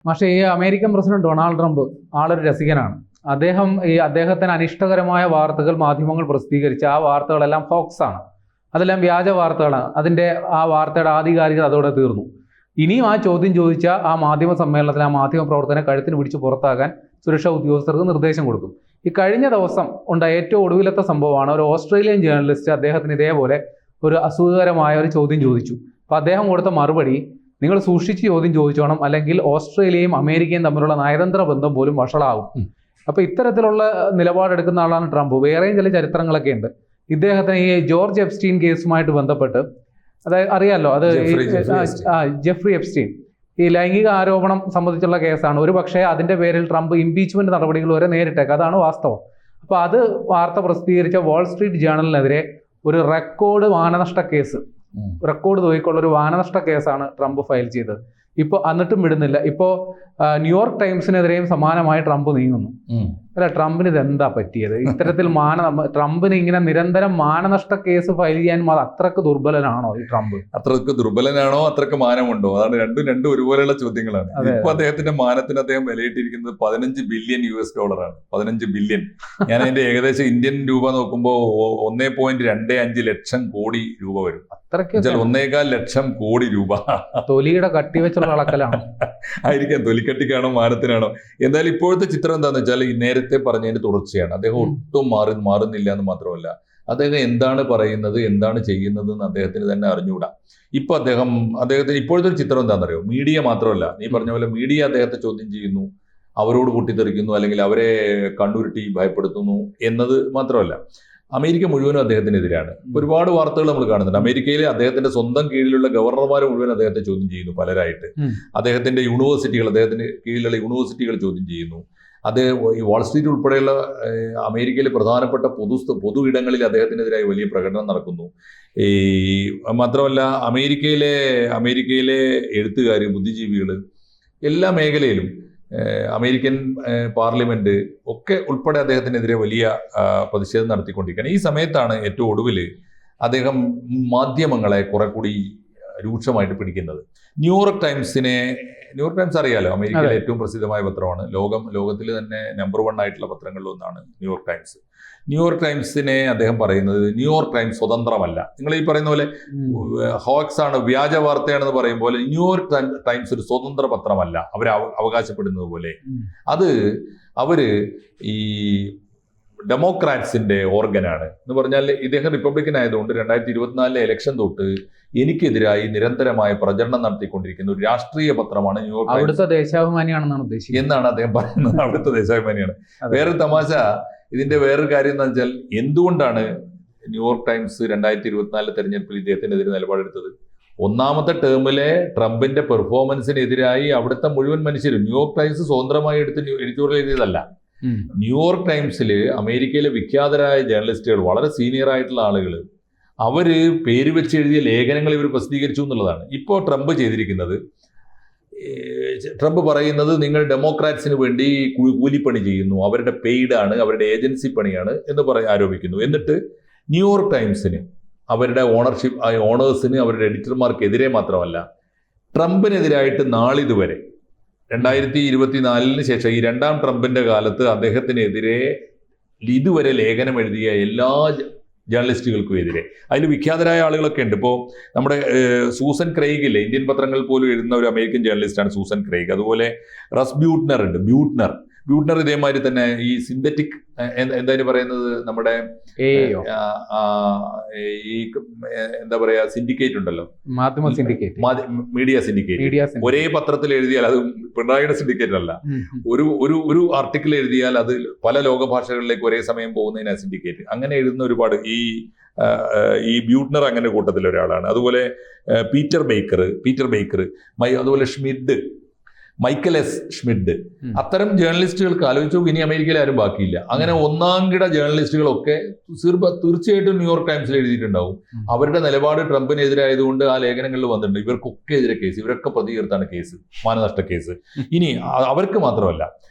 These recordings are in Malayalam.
പക്ഷേ ഈ അമേരിക്കൻ പ്രസിഡന്റ് ഡൊണാൾഡ് ട്രംപ് ആളൊരു രസികനാണ്. അദ്ദേഹത്തിന് അനിഷ്ടകരമായ വാർത്തകൾ മാധ്യമങ്ങൾ പ്രസിദ്ധീകരിച്ച ആ വാർത്തകളെല്ലാം ഹോക്സ് ആണ്, അതെല്ലാം വ്യാജ വാർത്തകളാണ്. ആ വാർത്തയുടെ ആധികാരികത അതോടെ തീർന്നു. ഇനിയും ആ ചോദ്യം ചോദിച്ച ആ മാധ്യമ സമ്മേളനത്തിൽ ആ മാധ്യമ പ്രവർത്തനം കഴുത്തിന് പിടിച്ച് പുറത്താക്കാൻ സുരക്ഷാ ഉദ്യോഗസ്ഥർക്ക് നിർദ്ദേശം കൊടുക്കും. ഈ കഴിഞ്ഞ ദിവസം ഉണ്ടായ ഏറ്റവും ഒടുവിലത്തെ സംഭവമാണ്, ഒരു ഓസ്ട്രേലിയൻ ജേർണലിസ്റ്റ് അദ്ദേഹത്തിന് ഇതേപോലെ ഒരു അസുഖകരമായ ഒരു ചോദ്യം ചോദിച്ചു. അപ്പോൾ അദ്ദേഹം കൊടുത്ത മറുപടി, നിങ്ങൾ സൂക്ഷിച്ച് ചോദ്യം ചോദിച്ചോണം, അല്ലെങ്കിൽ ഓസ്ട്രേലിയയും അമേരിക്കയും തമ്മിലുള്ള നയതന്ത്ര ബന്ധം പോലും വഷളാവും. അപ്പോൾ ഇത്തരത്തിലുള്ള നിലപാടെടുക്കുന്ന ആളാണ് ട്രംപ്. വേറെയും ചില ചരിത്രങ്ങളൊക്കെ ഉണ്ട്. ഇദ്ദേഹത്തിന് ഈ ജോർജ് എപ്സ്റ്റീൻ കേസുമായിട്ട് ബന്ധപ്പെട്ട്, അതായത് അറിയാമല്ലോ, അത് ജെഫ്രി എപ്സ്റ്റീൻ, ഈ ലൈംഗിക ആരോപണം സംബന്ധിച്ചുള്ള കേസാണ്. ഒരു പക്ഷേ അതിൻ്റെ പേരിൽ ട്രംപ് ഇംപീച്ച്മെന്റ് നടപടികൾ വരെ നേരിട്ടേക്കാം, അതാണ് വാസ്തവം. അപ്പോൾ അത് വാർത്ത പ്രസിദ്ധീകരിച്ച വാൾ സ്ട്രീറ്റ് ജേർണലിനെതിരെ ഒരു റെക്കോർഡ് തുകയ്ക്കുള്ള ഒരു മാനനഷ്ട കേസാണ് ട്രംപ് ഫയൽ ചെയ്തത്. ഇപ്പോൾ എന്നിട്ടും വിടുന്നില്ല. ഇപ്പോൾ ന്യൂയോർക്ക് ടൈംസിനെതിരെയും സമാനമായി ട്രംപ് നീങ്ങുന്നു. അല്ല, ട്രംപിന് ഇതെന്താ പറ്റിയത്? ഇത്തരത്തിൽ ട്രംപിന് ഇങ്ങനെ നിരന്തരം മാനനഷ്ട കേസ് ഫയൽ ചെയ്യാൻ അത്രക്ക് ദുർബലനാണോ ഈ ട്രംപ്? അത്രക്ക് ദുർബലനാണോ, അത്രക്ക് മാനമുണ്ടോ? അതാണ് രണ്ടും ഒരുപോലെയുള്ള ചോദ്യങ്ങളാണ്. ഇപ്പൊ അദ്ദേഹത്തിന്റെ മാനത്തിന് അദ്ദേഹം വിലയിട്ടിരിക്കുന്നത് $15 ബില്യൺ ആണ്. 15 ബില്യൺ. ഞാൻ അതിന്റെ ഏകദേശം ഇന്ത്യൻ രൂപ നോക്കുമ്പോൾ 1.25 ലക്ഷം കോടി രൂപ വരും. 1.25 ലക്ഷം കോടി രൂപ. തൊലിയുടെ കട്ടി വെച്ചുള്ള അളക്കലാണ് ആയിരിക്കാം, തൊലിക്കട്ടിക്കാണോ മാനത്തിനാണോ. എന്തായാലും ഇപ്പോഴത്തെ ചിത്രം എന്താണെന്ന് വെച്ചാൽ ഈ നേരത്തെ പറഞ്ഞതിന്റെ തുടർച്ചയാണ്. അദ്ദേഹം ഒട്ടും മാറുന്നില്ല എന്ന് മാത്രമല്ല, അദ്ദേഹം എന്താണ് പറയുന്നത്, എന്താണ് ചെയ്യുന്നത് എന്ന് അദ്ദേഹത്തിന് തന്നെ അറിഞ്ഞുകൂടാ. ഇപ്പൊ അദ്ദേഹത്തിന് ഇപ്പോഴത്തെ ഒരു ചിത്രം എന്താണെന്നറിയോ? മീഡിയ മാത്രമല്ല, നീ പറഞ്ഞ പോലെ മീഡിയ അദ്ദേഹത്തെ ചോദ്യം ചെയ്യുന്നു, അവരോട് പൊട്ടിത്തെറിക്കുന്നു, അല്ലെങ്കിൽ അവരെ കണ്ണുരുട്ടി ഭയപ്പെടുത്തുന്നു എന്നത് മാത്രമല്ല, അമേരിക്ക മുഴുവനും അദ്ദേഹത്തിനെതിരാണ്. ഒരുപാട് വാർത്തകൾ നമ്മൾ കാണുന്നുണ്ട്. അമേരിക്കയിലെ അദ്ദേഹത്തിന്റെ സ്വന്തം കീഴിലുള്ള ഗവർണർമാർ മുഴുവൻ അദ്ദേഹത്തെ ചോദ്യം ചെയ്യുന്നു പലരായിട്ട്. അദ്ദേഹത്തിന്റെ അദ്ദേഹത്തിന് കീഴിലുള്ള യൂണിവേഴ്സിറ്റികൾ ചോദ്യം ചെയ്യുന്നു. ഈ വാൾ സ്ട്രീറ്റ് ഉൾപ്പെടെയുള്ള അമേരിക്കയിലെ പ്രധാനപ്പെട്ട പൊതു ഇടങ്ങളിൽ അദ്ദേഹത്തിനെതിരായി വലിയ പ്രകടനം നടക്കുന്നു. മാത്രമല്ല അമേരിക്കയിലെ എഴുത്തുകാർ, ബുദ്ധിജീവികൾ, എല്ലാ മേഖലയിലും, അമേരിക്കൻ പാർലമെന്റ് ഒക്കെ ഉൾപ്പെടെ അദ്ദേഹത്തിനെതിരെ വലിയ പ്രതിഷേധം നടത്തിക്കൊണ്ടിരിക്കുകയാണ്. ഈ സമയത്താണ് ഏറ്റവും ഒടുവിൽ അദ്ദേഹം മാധ്യമങ്ങളെ കുറെ കൂടി രൂക്ഷമായിട്ട് പിടിക്കുന്നത്. ന്യൂയോർക്ക് ടൈംസ് അറിയാലോ, അമേരിക്കയിലെ ഏറ്റവും പ്രസിദ്ധമായ പത്രമാണ്. ലോകത്തിൽ തന്നെ നമ്പർ 1 ആയിട്ടുള്ള പത്രങ്ങളിലൊന്നാണ് ന്യൂയോർക്ക് ടൈംസ്. ന്യൂയോർക്ക് ടൈംസിനെ അദ്ദേഹം പറയുന്നത്, ന്യൂയോർക്ക് ടൈംസ് സ്വതന്ത്രമല്ല. നിങ്ങൾ ഈ പറയുന്ന പോലെ ഹോക്സ് ആണ്, വ്യാജ വാർത്തയാണെന്ന് പറയും പോലെ ന്യൂയോർക്ക് ടൈംസ് ഒരു സ്വതന്ത്ര പത്രമല്ല അവർ അവകാശപ്പെടുന്നത് പോലെ. അവര് ഈ ഡെമോക്രാറ്റ്സിന്റെ ഓർഗനാണ് എന്ന് പറഞ്ഞാൽ, ഇദ്ദേഹം റിപ്പബ്ലിക്കൻ ആയതുകൊണ്ട് 2024 ഇലക്ഷൻ തൊട്ട് എനിക്കെതിരായി നിരന്തരമായ പ്രചരണം നടത്തിക്കൊണ്ടിരിക്കുന്ന ഒരു രാഷ്ട്രീയ പത്രമാണ് ന്യൂയോർക്ക്. അവിടുത്തെ ദേശാഭിമാനിയാണെന്നാണ് ഉദ്ദേശിക്കുന്നത് എന്നാണ് അദ്ദേഹം പറയുന്നത്. അവിടുത്തെ ദേശാഭിമാനിയാണ്. വേറൊരു തമാശ, ഇതിന്റെ വേറൊരു കാര്യം എന്താ വെച്ചാൽ, എന്തുകൊണ്ടാണ് ന്യൂയോർക്ക് ടൈംസ് 2024 തെരഞ്ഞെടുപ്പിൽ ഇദ്ദേഹത്തിനെതിരെ നിലപാടെടുത്തത്? ഒന്നാമത്തെ ടേമിലെ ട്രംപിന്റെ പെർഫോമൻസിനെതിരായി അവിടുത്തെ മുഴുവൻ മനുഷ്യരും, ന്യൂയോർക്ക് ടൈംസ് സ്വതന്ത്രമായി എഡിറ്റോറിയൽ എഴുതിയതല്ല. ന്യൂയോർക്ക് ടൈംസിൽ അമേരിക്കയിലെ വിഖ്യാതരായ ജേർണലിസ്റ്റുകൾ, വളരെ സീനിയർ ആയിട്ടുള്ള ആളുകൾ, അവര് പേര് വെച്ച് എഴുതിയ ലേഖനങ്ങൾ ഇവർ പ്രസിദ്ധീകരിച്ചു എന്നുള്ളതാണ്. ഇപ്പോൾ ട്രംപ് പറയുന്നത് നിങ്ങൾ ഡെമോക്രാറ്റ്സിന് വേണ്ടി കൂലിപ്പണി ചെയ്യുന്നു, അവരുടെ പെയ്ഡാണ്, അവരുടെ ഏജൻസി പണിയാണ് എന്ന് ആരോപിക്കുന്നു. എന്നിട്ട് ന്യൂയോർക്ക് ടൈംസിന്, അവരുടെ ഓണേഴ്സിന്, അവരുടെ എഡിറ്റർമാർക്കെതിരെ മാത്രമല്ല, ട്രംപിനെതിരായിട്ട് നാളിതുവരെ 2024 ശേഷം ഈ രണ്ടാം ട്രംപിന്റെ കാലത്ത് അദ്ദേഹത്തിനെതിരെ ഇതുവരെ ലേഖനം എഴുതിയ എല്ലാ ജേർണലിസ്റ്റുകൾക്കും എതിരെ, അതിൽ വിഖ്യാതരായ ആളുകളൊക്കെ ഉണ്ട്. ഇപ്പോൾ നമ്മുടെ സൂസൻ ക്രെയ്ഗ് ഇല്ലേ, ഇന്ത്യൻ പത്രങ്ങൾ പോലും എഴുതുന്ന ഒരു അമേരിക്കൻ ജേർണലിസ്റ്റാണ് സൂസൻ ക്രെയ്ഗ്. അതുപോലെ റസ് ബ്യൂട്ട്നർ ഉണ്ട്. ബ്യൂട്ട്നർ ഇതേമാതിരി തന്നെ ഈ സിന്തറ്റിക് എന്തായാലും പറയുന്നത്, നമ്മുടെ ഈ എന്താ പറയാ, സിൻഡിക്കേറ്റ് ഉണ്ടല്ലോ, മീഡിയ സിൻഡിക്കേറ്റ്. ഒരേ പത്രത്തിൽ എഴുതിയാൽ അത് പിണറായിയുടെ സിൻഡിക്കേറ്റ് അല്ല. ഒരു ആർട്ടിക്കിൾ എഴുതിയാൽ അത് പല ലോകഭാഷകളിലേക്ക് ഒരേ സമയം പോകുന്നതിനാ സിൻഡിക്കേറ്റ്. അങ്ങനെ എഴുതുന്ന ഒരുപാട് ഈ ബ്യൂട്ട്നർ അങ്ങനെ കൂട്ടത്തിൽ ഒരാളാണ്. അതുപോലെ പീറ്റർ ബേക്കർ, അതുപോലെ മൈക്കൽ എസ് ഷ്മിഡ്, അത്തരം ജേർണലിസ്റ്റുകൾക്ക് ആലോചിച്ചു ഇനി അമേരിക്കയിൽ ആരും ബാക്കിയില്ല. അങ്ങനെ ഒന്നാംകിട ജേർണലിസ്റ്റുകളൊക്കെ തീർച്ചയായിട്ടും ന്യൂയോർക്ക് ടൈംസിൽ എഴുതിയിട്ടുണ്ടാവും. അവരുടെ നിലപാട് ട്രംപിനെതിരായതുകൊണ്ട് ആ ലേഖനങ്ങളിൽ വന്നിട്ടുണ്ട്. ഇവർക്കൊക്കെ എതിരെ കേസ്, ഇവരൊക്കെ പ്രതി ചേർത്താണ് കേസ്, മാനനഷ്ട കേസ്. ഇനി അവർക്ക് മാത്രമല്ല,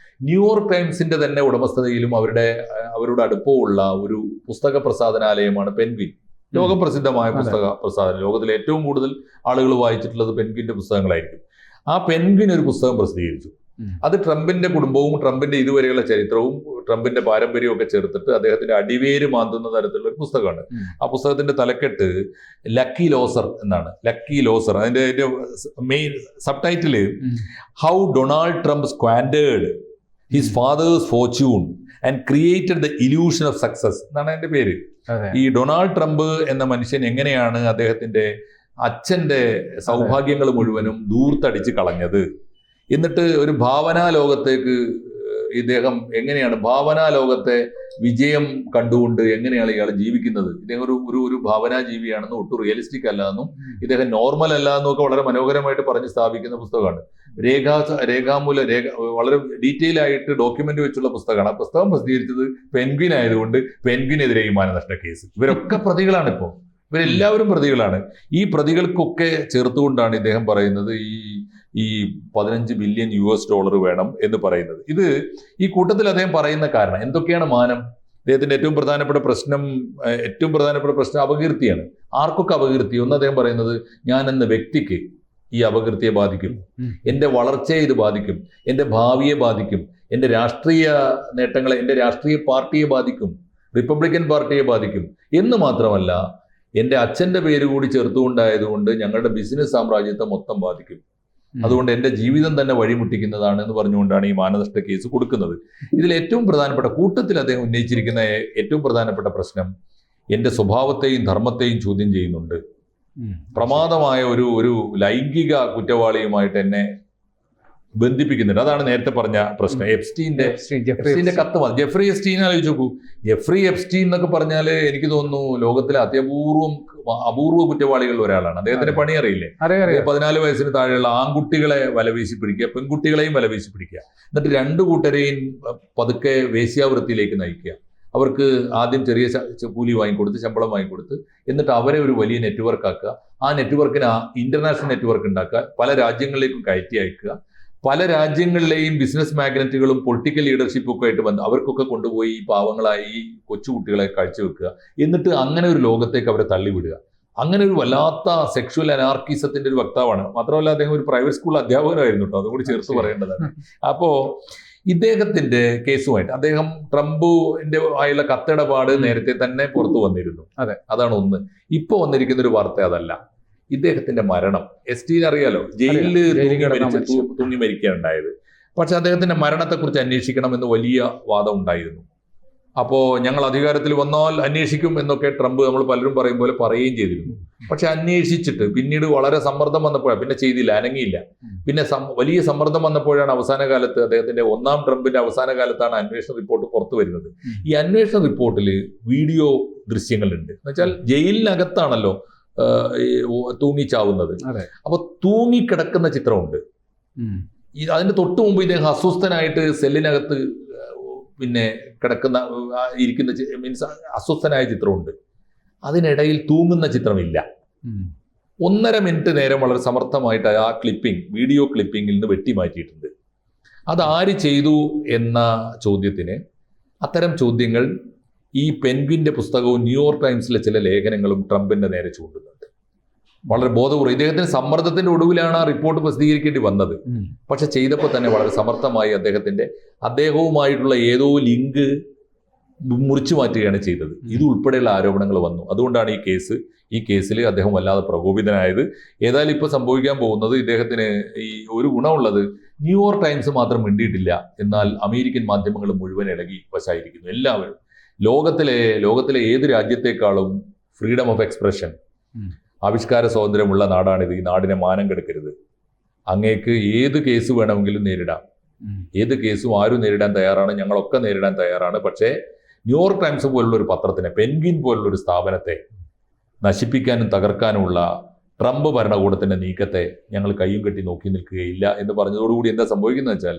ന്യൂയോർക്ക് ടൈംസിന്റെ തന്നെ ഉടമസ്ഥതയിലും അവരുടെ അടുപ്പമുള്ള ഒരു പുസ്തക പ്രസാധനാലയമാണ് പെൻഗ്വിൻ. ലോകപ്രസിദ്ധമായ പുസ്തക പ്രസാധനം. ലോകത്തിലെ ഏറ്റവും കൂടുതൽ ആളുകൾ വായിച്ചിട്ടുള്ളത് പെൻഗ്വിന്റെ പുസ്തകങ്ങളായിരിക്കും. ആ പെൻഗ്വിൻ ഒരു പുസ്തകം പ്രസിദ്ധീകരിച്ചു. അത് ട്രംപിന്റെ കുടുംബവും ട്രംപിന്റെ ഇതുവരെയുള്ള ചരിത്രവും ട്രംപിന്റെ പാരമ്പര്യവും ഒക്കെ ചേർത്തിട്ട് അദ്ദേഹത്തിന്റെ അടിവേര് മാന്തുന്ന തരത്തിലുള്ള ഒരു പുസ്തകമാണ്. ആ പുസ്തകത്തിന്റെ തലക്കെട്ട് ലക്കി ലോസർ എന്നാണ്. Lucky Loser. അതിന്റെ main sub title how Donald Trump squandered his father's fortune and created the illusion of success എന്നാണ് അതിന്റെ പേര്. ഈ ഡൊണാൾഡ് ട്രംപ് എന്ന മനുഷ്യൻ എങ്ങനെയാണ് അദ്ദേഹത്തിന്റെ അച്ഛന്റെ സൗഭാഗ്യങ്ങൾ മുഴുവനും ദൂർത്തടിച്ച് കളഞ്ഞത്, എന്നിട്ട് ഒരു ഭാവനാ ലോകത്തേക്ക് ഇദ്ദേഹം എങ്ങനെയാണ് ഭാവനാ ലോകത്തെ വിജയം കണ്ടുകൊണ്ട് എങ്ങനെയാണ് ഇയാൾ ജീവിക്കുന്നത്. ഇദ്ദേഹം ഒരു ഭാവനാ ജീവിയാണെന്നും ഒട്ടും റിയലിസ്റ്റിക് അല്ലാന്നും ഇദ്ദേഹം നോർമൽ അല്ലാന്നും ഒക്കെ വളരെ മനോഹരമായിട്ട് പറഞ്ഞ് സ്ഥാപിക്കുന്ന പുസ്തകമാണ്. വളരെ ഡീറ്റെയിൽ ആയിട്ട് ഡോക്യുമെന്റ് വെച്ചുള്ള പുസ്തകമാണ്. ആ പുസ്തകം പ്രസിദ്ധീകരിച്ചത് പെൻഗ്വിൻ ആയതുകൊണ്ട് പെൻഗ്വിനെതിരെ ഈ മാനനഷ്ട കേസ്. ഇവരൊക്കെ പ്രതികളാണ്. ഇപ്പോൾ ഇവരെല്ലാവരും പ്രതികളാണ്. ഈ പ്രതികൾക്കൊക്കെ ചേർത്തുകൊണ്ടാണ് ഇദ്ദേഹം പറയുന്നത് ഈ $15 ബില്യൺ വേണം എന്ന് പറയുന്നത്. ഇത് ഈ കൂട്ടത്തിൽ അദ്ദേഹം പറയുന്ന കാരണം എന്തൊക്കെയാണ് മാനം? അദ്ദേഹത്തിന്റെ ഏറ്റവും പ്രധാനപ്പെട്ട പ്രശ്നം അപകീർത്തിയാണ്. ആർക്കൊക്കെ അപകീർത്തി? ഒന്ന് അദ്ദേഹം പറയുന്നത്, ഞാൻ എന്ന വ്യക്തിക്ക് ഈ അപകീർത്തിയെ ബാധിക്കും, എൻ്റെ വളർച്ചയെ ഇത് ബാധിക്കും, എൻ്റെ ഭാവിയെ ബാധിക്കും, എൻ്റെ രാഷ്ട്രീയ നേട്ടങ്ങളെ, എൻ്റെ രാഷ്ട്രീയ പാർട്ടിയെ ബാധിക്കും, റിപ്പബ്ലിക്കൻ പാർട്ടിയെ ബാധിക്കും എന്ന് മാത്രമല്ല എൻ്റെ അച്ഛൻ്റെ പേര് കൂടി ചേർത്തുകൊണ്ടായതുകൊണ്ട് ഞങ്ങളുടെ ബിസിനസ് സാമ്രാജ്യത്തെ മൊത്തം ബാധിക്കും. അതുകൊണ്ട് എൻ്റെ ജീവിതം തന്നെ വഴിമുട്ടിക്കുന്നതാണ് എന്ന് പറഞ്ഞുകൊണ്ടാണ് ഈ മാനനഷ്ട കേസ് കൊടുക്കുന്നത്. ഇതിൽ ഏറ്റവും പ്രധാനപ്പെട്ട കൂട്ടത്തിൽ അദ്ദേഹം ഉന്നയിച്ചിരിക്കുന്ന ഏറ്റവും പ്രധാനപ്പെട്ട പ്രശ്നം എൻ്റെ സ്വഭാവത്തെയും ധർമ്മത്തെയും ചോദ്യം ചെയ്യുന്നുണ്ട്. പ്രമാദമായ ഒരു ലൈംഗിക കുറ്റവാളിയുമായിട്ട് എന്നെ ബന്ധിപ്പിക്കുന്നുണ്ട്. അതാണ് നേരത്തെ പറഞ്ഞ പ്രശ്നം. എപ്സ്റ്റീന്റെ കത്ത് വന്നു. ജെഫ്രി എപ്സ്റ്റീൻ ആലോചിച്ച് നോക്കൂ. ജെഫ്രി എപ്സ്റ്റീൻ എന്നൊക്കെ പറഞ്ഞാല് എനിക്ക് തോന്നുന്നു ലോകത്തിലെ അപൂർവ കുറ്റവാളികളിൽ ഒരാളാണ്. അദ്ദേഹത്തിന്റെ പണി അറിയില്ലേ? 14 വയസ്സിന് താഴെയുള്ള ആൺകുട്ടികളെ വലവീശി പിടിക്കുക, പെൺകുട്ടികളെയും വലവീശി പിടിക്കുക, എന്നിട്ട് രണ്ടു കൂട്ടരെയും പതുക്കെ വേശ്യാവൃത്തിയിലേക്ക് നയിക്കുക. അവർക്ക് ആദ്യം ചെറിയ കൂലി വാങ്ങിക്കൊടുത്ത്, ശമ്പളം വാങ്ങിക്കൊടുത്ത്, എന്നിട്ട് അവരെ ഒരു വലിയ നെറ്റ്വർക്ക് ആക്കുക. ആ നെറ്റ്വർക്കിന് ഇന്റർനാഷണൽ നെറ്റ്വർക്ക് ഉണ്ടാക്കുക, പല രാജ്യങ്ങളിലേക്കും കയറ്റി അയക്കുക. പല രാജ്യങ്ങളിലെയും ബിസിനസ് മാഗ്നറ്റുകളും പൊളിറ്റിക്കൽ ലീഡർഷിപ്പും ഒക്കെ ആയിട്ട് ബന്ധം അവർക്കൊക്കെ കൊണ്ടുപോയി ഈ പാവങ്ങളായി ഈ കൊച്ചുകുട്ടികളെ കാഴ്ചവെക്കുക. എന്നിട്ട് അങ്ങനെ ഒരു ലോകത്തേക്ക് അവരെ തള്ളിവിടുക. അങ്ങനെ ഒരു വല്ലാത്ത സെക്ഷുവൽ അനാർക്കിസത്തിന്റെ ഒരു വക്താവാണ്. മാത്രമല്ല അദ്ദേഹം ഒരു പ്രൈവറ്റ് സ്കൂൾ അധ്യാപകനായിരുന്നു കേട്ടോ, അതുകൂടി ചേർത്ത് പറയേണ്ടതാണ്. അപ്പോ ഇദ്ദേഹത്തിന്റെ കേസുമായിട്ട് അദ്ദേഹം ട്രംപിന്റെ ആയുള്ള കത്തിടപാട് നേരത്തെ തന്നെ പുറത്തു വന്നിരുന്നു. അതാണ് ഒന്ന്. ഇപ്പൊ വന്നിരിക്കുന്ന ഒരു വാർത്ത അതല്ല, ഇദ്ദേഹത്തിന്റെ മരണം. എസ്റ്റിന് അറിയാലോ, ജയിലിൽ തൂങ്ങി മരിക്കുകയുണ്ടായത്. പക്ഷെ അദ്ദേഹത്തിന്റെ മരണത്തെക്കുറിച്ച് അന്വേഷിക്കണം എന്ന് വലിയ വാദം ഉണ്ടായിരുന്നു. അപ്പോൾ ഞങ്ങൾ അധികാരത്തിൽ വന്നാൽ അന്വേഷിക്കും എന്നൊക്കെ ട്രംപ് നമ്മൾ പലരും പറയും പോലെ പറയുകയും ചെയ്തിരുന്നു. പക്ഷെ അന്വേഷിച്ചിട്ട് പിന്നീട് വളരെ സമ്മർദ്ദം വന്നപ്പോഴാണ് പിന്നെ ചെയ്തില്ല, അനങ്ങിയില്ല. പിന്നെ വലിയ സമ്മർദ്ദം വന്നപ്പോഴാണ് അവസാന കാലത്ത് അദ്ദേഹത്തിന്റെ ട്രംപിന്റെ അവസാന കാലത്താണ് അന്വേഷണ റിപ്പോർട്ട് പുറത്തു വരുന്നത്. ഈ അന്വേഷണ റിപ്പോർട്ടിൽ വീഡിയോ ദൃശ്യങ്ങളുണ്ട്. എന്നുവെച്ചാൽ ജയിലിനകത്താണല്ലോ തൂങ്ങിച്ചാവുന്നത്. അപ്പൊ തൂങ്ങിക്കിടക്കുന്ന ചിത്രമുണ്ട്. അതിന്റെ തൊട്ടു മുമ്പ് ഇദ്ദേഹം അസ്വസ്ഥനായിട്ട് സെല്ലിനകത്ത് പിന്നെ ഇരിക്കുന്ന മീൻസ് അസ്വസ്ഥനായ ചിത്രമുണ്ട്. അതിനിടയിൽ തൂങ്ങുന്ന ചിത്രമില്ല. 1.5 മിനിറ്റ് നേരം വളരെ സമർത്ഥമായിട്ട് ആ വീഡിയോ ക്ലിപ്പിങ്ങിൽ നിന്ന് വെട്ടിമാറ്റിയിട്ടുണ്ട്. അത് ആര് ചെയ്തു എന്ന ചോദ്യത്തിന് അത്തരം ചോദ്യങ്ങൾ ഈ പെൻഗ്വിന്റെ പുസ്തകവും ന്യൂയോർക്ക് ടൈംസിലെ ചില ലേഖനങ്ങളും ട്രംപിന്റെ നേരെ ചൂണ്ടുന്നുണ്ട്. വളരെ ബോധപൂർവ്വം ഇദ്ദേഹത്തിന് സമ്മർദ്ദത്തിന്റെ ഒടുവിലാണ് ആ റിപ്പോർട്ട് പ്രസിദ്ധീകരിക്കേണ്ടി വന്നത്. പക്ഷെ ചെയ്തപ്പോൾ തന്നെ വളരെ സമർത്ഥമായി അദ്ദേഹവുമായിട്ടുള്ള ഏതോ ലിങ്ക് മുറിച്ചു മാറ്റുകയാണ് ചെയ്തത്. ഇത് ഉൾപ്പെടെയുള്ള ആരോപണങ്ങൾ വന്നു. അതുകൊണ്ടാണ് ഈ കേസിൽ അദ്ദേഹം വല്ലാതെ പ്രകോപിതനായത്. ഏതായാലും ഇപ്പോൾ സംഭവിക്കാൻ പോകുന്നത്, ഇദ്ദേഹത്തിന് ഈ ഒരു ഗുണമുള്ളത്, ന്യൂയോർക്ക് ടൈംസ് മാത്രം മിണ്ടിയിട്ടില്ല, എന്നാൽ അമേരിക്കൻ മാധ്യമങ്ങൾ മുഴുവൻ ഇളകി വശായിരിക്കുന്നു. എല്ലാവരും ലോകത്തിലെ ഏത് രാജ്യത്തെക്കാളും ഫ്രീഡം ഓഫ് എക്സ്പ്രഷൻ, ആവിഷ്കാര സ്വാതന്ത്ര്യമുള്ള നാടാണിത്. ഈ നാടിനെ മാനം കെടുക്കരുത്. അങ്ങേക്ക് ഏത് കേസ് വേണമെങ്കിലും നേരിടാം. ഏത് കേസും ആരും നേരിടാൻ തയ്യാറാണ്, ഞങ്ങളൊക്കെ നേരിടാൻ തയ്യാറാണ്. പക്ഷേ ന്യൂയോർക്ക് ടൈംസ് പോലുള്ള ഒരു പത്രത്തിനെ, പെൻഗ്വിൻ പോലുള്ള ഒരു സ്ഥാപനത്തെ നശിപ്പിക്കാനും തകർക്കാനുമുള്ള ട്രംപ് ഭരണകൂടത്തിന്റെ നീക്കത്തെ ഞങ്ങൾ കയ്യും കെട്ടി നോക്കി നിൽക്കുകയില്ല എന്ന് പറഞ്ഞതോടുകൂടി എന്താ സംഭവിക്കുന്നത് വെച്ചാൽ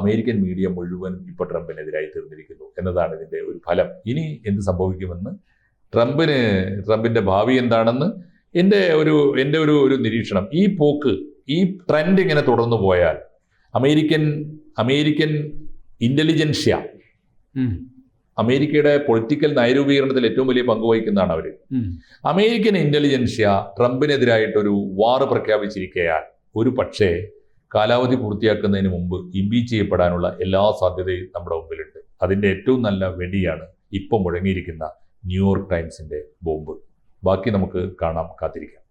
അമേരിക്കൻ മീഡിയ മുഴുവൻ ഇപ്പോൾ ട്രംപിനെതിരായി തീർന്നിരിക്കുന്നു എന്നതാണ് ഇതിന്റെ ഒരു ഫലം. ഇനി എന്ത് സംഭവിക്കുമെന്ന്, ട്രംപിന്റെ ഭാവി എന്താണെന്ന് എൻ്റെ ഒരു നിരീക്ഷണം, ഈ ട്രെൻഡ് ഇങ്ങനെ തുടർന്നു പോയാൽ അമേരിക്കൻ ഇന്റലിജൻഷ്യ, അമേരിക്കയുടെ പൊളിറ്റിക്കൽ നയരൂപീകരണത്തിൽ ഏറ്റവും വലിയ പങ്ക് വഹിക്കുന്നതാണ് അവർ. അമേരിക്കൻ ഇന്റലിജൻഷ്യ ട്രംപിനെതിരായിട്ടൊരു വാർ പ്രഖ്യാപിച്ചിരിക്കയാൽ ഒരു പക്ഷേ കാലാവധി പൂർത്തിയാക്കുന്നതിന് മുമ്പ് ഇംപീച്ച് ചെയ്യപ്പെടാനുള്ള എല്ലാ സാധ്യതയും നമ്മുടെ മുമ്പിലുണ്ട്. അതിൻ്റെ ഏറ്റവും നല്ല വെടിയാണ് ഇപ്പം മുഴങ്ങിയിരിക്കുന്ന ന്യൂയോർക്ക് ടൈംസിൻ്റെ ബോംബ്. ബാക്കി നമുക്ക് കാണാം, കാത്തിരിക്കാം.